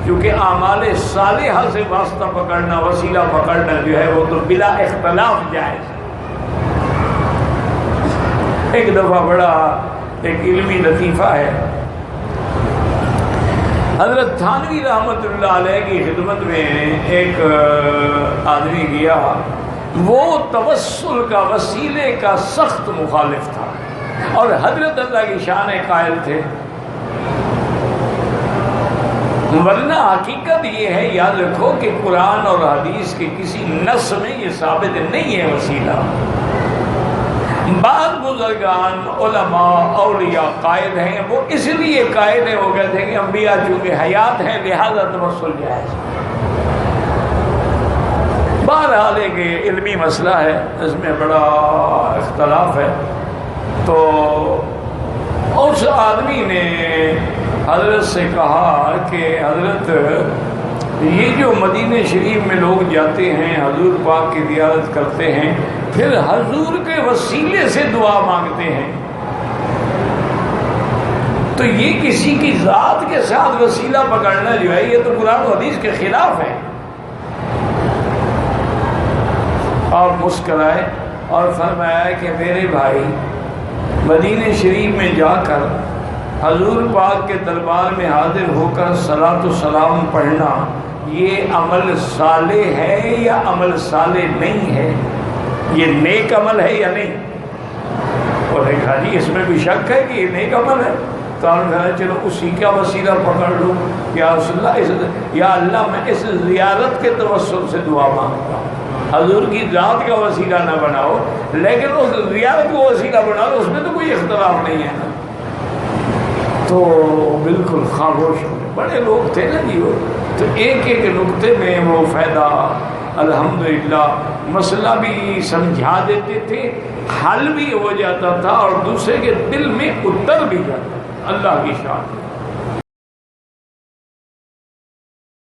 کیونکہ اعمال صالحہ سے واسطہ پکڑنا، وسیلہ پکڑنا جو ہے وہ تو بلا اختلاف جائز ہے۔ ایک دفعہ بڑا ایک علمی لطیفہ ہے، حضرت تھانوی رحمۃ اللہ علیہ کی خدمت میں ایک آدمی گیا، وہ توسل کا وسیلے کا سخت مخالف تھا اور حضرت اللہ کی شان قائل تھے، ورنہ حقیقت یہ ہے، یاد رکھو کہ قرآن اور حدیث کے کسی نص میں یہ ثابت نہیں ہے وسیلہ۔ بعض بزرگان علماء اولیاء قائل ہیں، وہ اس لیے قائل ہیں، وہ کہتے ہیں کہ انبیاء چونکہ حیات ہیں لہذا توسل جائز۔ بہرحال ایک علمی مسئلہ ہے، اس میں بڑا اختلاف ہے۔ تو اس آدمی نے حضرت سے کہا کہ حضرت یہ جو مدینہ شریف میں لوگ جاتے ہیں، حضور پاک کی زیارت کرتے ہیں، پھر حضور کے وسیلے سے دعا مانگتے ہیں، تو یہ کسی کی ذات کے ساتھ وسیلہ پکڑنا جو ہے یہ تو قرآن و حدیث کے خلاف ہے۔ آپ مسکرائے اور فرمایا کہ میرے بھائی، مدینہ شریف میں جا کر حضور پاک کے دربار میں حاضر ہو کر صلاۃ و سلام پڑھنا یہ عمل صالح ہے یا عمل صالح نہیں ہے؟ یہ نیک عمل ہے یا نہیں؟ اور نے کہا جی اس میں بھی شک ہے کہ یہ نیک عمل ہے۔ تو آپ نے کہا چلو اسی کا وسیلہ پکڑ لوں، یا رسول اللہ، یا اللہ میں اس زیارت کے توسل سے دعا مانگتا ہوں، حضور کی ذات کا وسیلہ نہ بناؤ لیکن اس زیارت کو وسیلہ بناؤ، اس میں تو کوئی اختلاف نہیں ہے نا۔ تو بالکل خاموش ہو گئے، بڑے لوگ تھے نا جی وہ، تو ایک ایک نقطے میں وہ فائدہ الحمدللہ مسئلہ بھی سمجھا دیتے تھے، حل بھی ہو جاتا تھا اور دوسرے کے دل میں اتر بھی جاتا تھا۔ اللہ کی شان۔